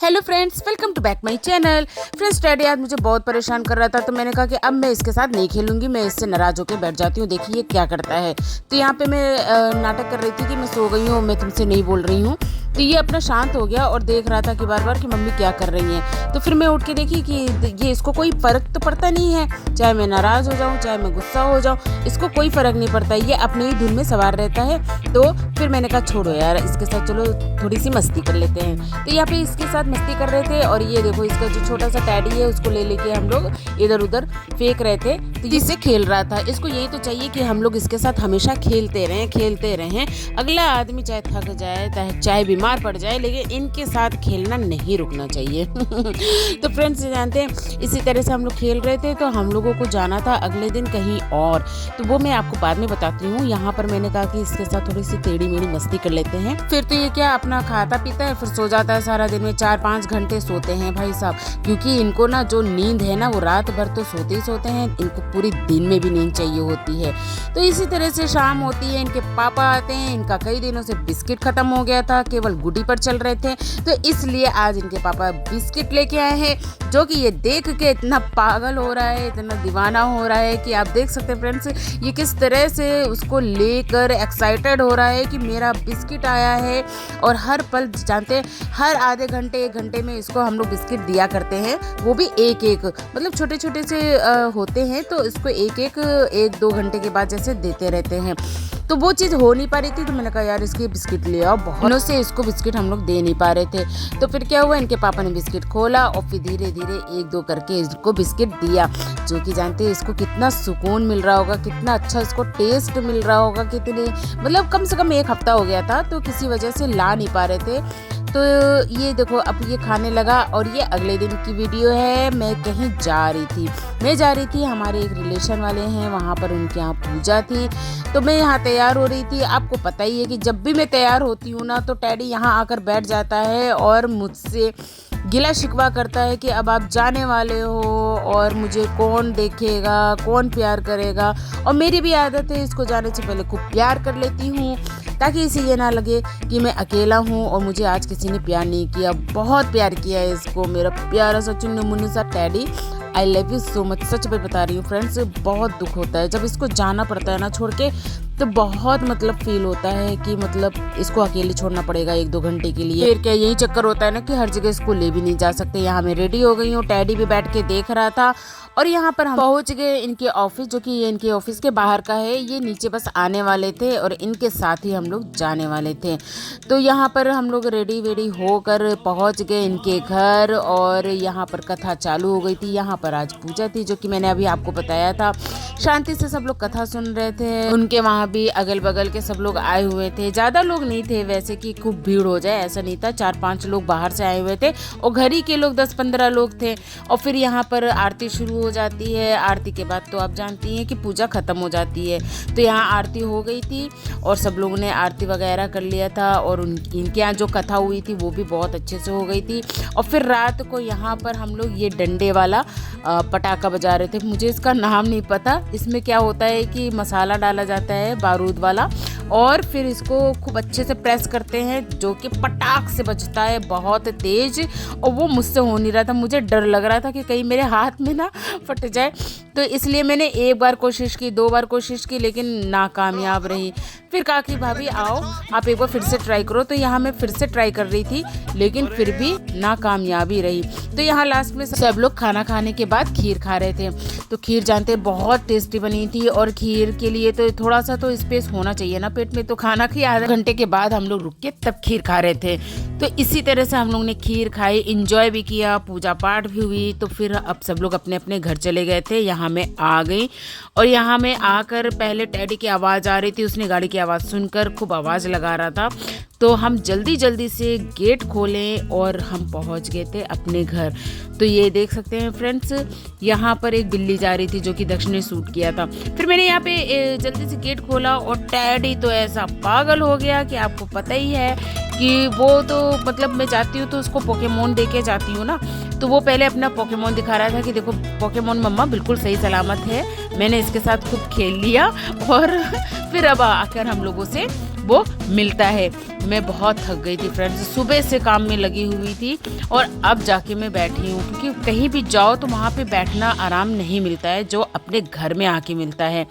Hello friends, welcome to back my channel. Friends, टैडी आज मुझे बहुत परेशान कर रहा था, तो मैंने कहा कि अब मैं इसके साथ नहीं खेलूंगी, मैं इससे नाराज होकर बैठ जाती हूँ। देखिए क्या करता है। तो यहाँ पे मैं नाटक कर रही थी कि मैं सो गई हूँ, मैं तुमसे नहीं बोल रही हूँ। तो ये अपना शांत हो गया और देख रहा था कि बार बार कि मम्मी क्या कर रही हैं। तो फिर मैं उठ के देखी कि ये इसको कोई फ़र्क तो पड़ता नहीं है, चाहे मैं नाराज़ हो जाऊँ चाहे मैं गुस्सा हो जाऊँ, इसको कोई फ़र्क नहीं पड़ता, ये अपने ही धुन में सवार रहता है। तो फिर मैंने कहा छोड़ो यार, इसके साथ चलो थोड़ी सी मस्ती कर लेते हैं। तो यहाँ पे इसके साथ मस्ती कर रहे थे और ये देखो इसका जो छोटा सा टैडी है उसको ले लेके हम लोग इधर उधर फेंक रहे थे। तो इससे खेल रहा था, इसको यही तो चाहिए कि हम लोग इसके साथ हमेशा खेलते रहें। अगला आदमी चाहे थक जाए चाहे बीमार पड़ जाए, लेकिन इनके साथ खेलना नहीं रुकना चाहिए। तो फ्रेंड्स जानते हैं, इसी तरह से हम लोग खेल रहे थे। तो हम लोगों को जाना था अगले दिन कहीं और, तो वो मैं आपको बाद में बताती हूँ। यहाँ पर मैंने कहा कि इसके साथ थोड़ी सी टेढ़ी मेढ़ी मस्ती कर लेते हैं। फिर तो ये क्या अपना खाता पीता है, फिर सो जाता है। सारा दिन में 4-5 घंटे सोते हैं भाई साहब, क्योंकि इनको ना जो नींद है ना वो रात भर तो सोते ही सोते हैं, इनको पूरी दिन में भी नींद चाहिए होती है। तो इसी तरह से शाम होती है, इनके पापा आते हैं। इनका कई दिनों से बिस्किट खत्म हो गया था, केवल गुडी पर चल रहे थे, तो इसलिए आज इनके पापा बिस्किट लेके आए हैं, जो कि ये देख के इतना पागल हो रहा है, इतना दीवाना हो रहा है कि आप देख सकते हैं फ्रेंड्स, ये किस तरह से उसको लेकर एक्साइटेड हो रहा है कि मेरा बिस्किट आया है। और हर पल जानते हैं, हर आधे घंटे 1 घंटे में इसको हम लोग बिस्किट दिया करते हैं, वो भी एक मतलब छोटे छोटे से होते हैं, तो इसको 1-2 घंटे के बाद जैसे देते रहते हैं। तो वो चीज़ हो नहीं पा रही थी, तो मैंने कहा यार इसके बिस्किट ले आओ। बहुत दिनों से इसको बिस्किट हम लोग दे नहीं पा रहे थे। तो फिर क्या हुआ, इनके पापा ने बिस्किट खोला और फिर धीरे धीरे 1-2 करके इसको बिस्किट दिया, जो कि जानते हैं इसको कितना सुकून मिल रहा होगा, कितना अच्छा इसको टेस्ट मिल रहा होगा। कितने मतलब कम से कम 1 हफ्ता हो गया था, तो किसी वजह से ला नहीं पा रहे थे। तो ये देखो अब ये खाने लगा। और ये अगले दिन की वीडियो है। मैं कहीं जा रही थी, हमारे एक रिलेशन वाले हैं, वहाँ पर उनके यहाँ पूजा थी, तो मैं यहाँ तैयार हो रही थी। आपको पता ही है कि जब भी मैं तैयार होती हूँ ना, तो टैडी यहाँ आकर बैठ जाता है और मुझसे गिला शिकवा करता है कि अब आप जाने वाले हो और मुझे कौन देखेगा, कौन प्यार करेगा। और मेरी भी आदत है, इसको जाने से पहले खूब प्यार कर लेती हूँ, ताकि इसे ये ना लगे कि मैं अकेला हूँ और मुझे आज किसी ने प्यार नहीं किया। बहुत प्यार किया है इसको मेरा प्यारा सा चुन्नू मुन्नू सा teddy. I love you so much. सच में बता रही हूँ फ्रेंड्स, बहुत दुख होता है जब इसको जाना पड़ता है ना छोड़ के, तो बहुत मतलब फील होता है कि मतलब इसको अकेले छोड़ना पड़ेगा 1-2 घंटे के लिए। फिर क्या यही चक्कर होता है ना कि हर जगह इसको ले भी नहीं जा सकते। यहाँ मैं रेडी हो गई हूँ, टैडी भी बैठ के देख रहा था। और यहाँ पर हम पहुँच गए इनके ऑफिस, जो कि ये इनके ऑफिस के बाहर का है। ये नीचे बस आने वाले थे और इनके साथ ही हम लोग जाने वाले थे। तो यहाँ पर हम लोग रेडी वेडी होकर पहुँच गए इनके घर, और यहाँ पर कथा चालू हो गई थी। यहाँ पर आज पूजा थी, जो कि मैंने अभी आपको बताया था। शांति से सब लोग कथा सुन रहे थे। उनके वहाँ भी अगल बगल के सब लोग आए हुए थे। ज़्यादा लोग नहीं थे वैसे कि खूब भीड़ हो जाए, ऐसा नहीं था। 4-5 लोग बाहर से आए हुए थे और घर ही के लोग 10-15 लोग थे। और फिर यहाँ पर आरती शुरू हो जाती है। आरती के बाद तो आप जानती हैं कि पूजा ख़त्म हो जाती है। तो यहाँ आरती हो गई थी और सब लोगों ने आरती वगैरह कर लिया था, और इनके यहाँ जो कथा हुई थी वो भी बहुत अच्छे से हो गई थी। और फिर रात को यहाँ पर हम लोग ये डंडे वाला पटाखा बजा रहे थे। मुझे इसका नाम नहीं पता। इसमें क्या होता है कि मसाला डाला जाता है बारूद वाला, और फिर इसको खूब अच्छे से प्रेस करते हैं, जो कि पटाख से बजता है बहुत तेज। और वो मुझसे हो नहीं रहा था, मुझे डर लग रहा था कि कहीं मेरे हाथ में ना फट जाए। तो इसलिए मैंने 1 बार कोशिश की, 2 बार कोशिश की, लेकिन नाकामयाब रही। फिर कहा कि भाभी आओ आप एक बार फिर से ट्राई करो। तो यहाँ मैं फिर से ट्राई कर रही थी, लेकिन फिर भी नाकामयाबी रही। तो यहाँ लास्ट में सब लोग खाना खाने के बाद खीर खा रहे थे। तो खीर जानते हैं बहुत टेस्टी बनी थी, और खीर के लिए तो थोड़ा सा तो स्पेस होना चाहिए ना पेट में। तो खाना के आधे घंटे के बाद हम लोग रुक के तब खीर खा रहे थे। तो इसी तरह से हम लोग ने खीर खाई, इंजॉय भी किया, पूजा पाठ भी हुई। तो फिर अब सब लोग अपने अपने घर चले गए थे। यहाँ मैं आ गई, और यहाँ में आकर पहले टैडी की आवाज़ आ रही थी, उसने गाड़ी की आवाज़ सुनकर खूब आवाज़ लगा रहा था। तो हम जल्दी से गेट खोलें और हम पहुँच गए थे अपने घर। तो ये देख सकते हैं फ्रेंड्स, यहाँ पर एक बिल्ली जा रही थी, जो कि दक्ष ने शूट किया था। फिर मैंने यहाँ पे जल्दी से गेट खोला, और टैडी तो ऐसा पागल हो गया कि आपको पता ही है कि वो तो मतलब मैं जाती हूँ तो उसको पोकेमोन दे के जाती हूँ ना। तो वो पहले अपना पोकेमोन दिखा रहा था कि देखो पोकेमोन मम्मा बिल्कुल सही सलामत है, मैंने इसके साथ खूब खेल लिया। और फिर अब आकर हम लोगों से वो मिलता है। मैं बहुत थक गई थी फ्रेंड्स, सुबह से काम में लगी हुई थी और अब जाके मैं बैठी हूँ, क्योंकि कहीं भी जाओ तो वहाँ पे बैठना आराम नहीं मिलता है जो अपने घर में आके मिलता है।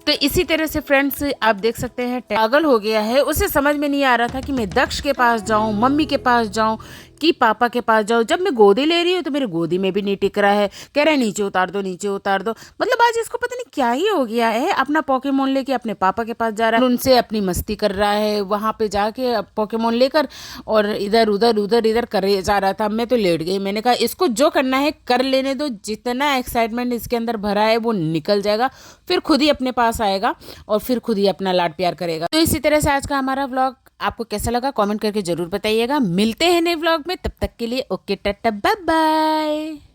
तो इसी तरह से फ्रेंड्स आप देख सकते हैं पागल हो गया है, उसे समझ में नहीं आ रहा था कि मैं दक्ष के पास जाऊं, मम्मी के पास जाऊं कि पापा के पास जाऊं। जब मैं गोदी ले रही हूँ तो मेरे गोदी में भी नहीं टिक रहा है, कह रहा है नीचे उतार दो नीचे उतार दो। मतलब आज इसको पता नहीं क्या ही हो गया है, अपना पोकेमोन लेके अपने पापा के पास जा रहा है, उनसे अपनी मस्ती कर रहा है वहां पे जाके पोकेमोन लेकर, और इधर उधर उधर इधर करे जा रहा था। मैं तो लेट गई, मैंने कहा इसको जो करना है कर लेने दो, जितना एक्साइटमेंट इसके अंदर भरा है वो निकल जाएगा, फिर खुद ही अपने पास आएगा और फिर खुद ही अपना लाड प्यार करेगा। तो इसी तरह से आज का हमारा व्लॉग आपको कैसा लगा कमेंट करके जरूर बताइएगा। मिलते हैं नए व्लॉग में, तब तक के लिए ओके टाटा बाय बाय।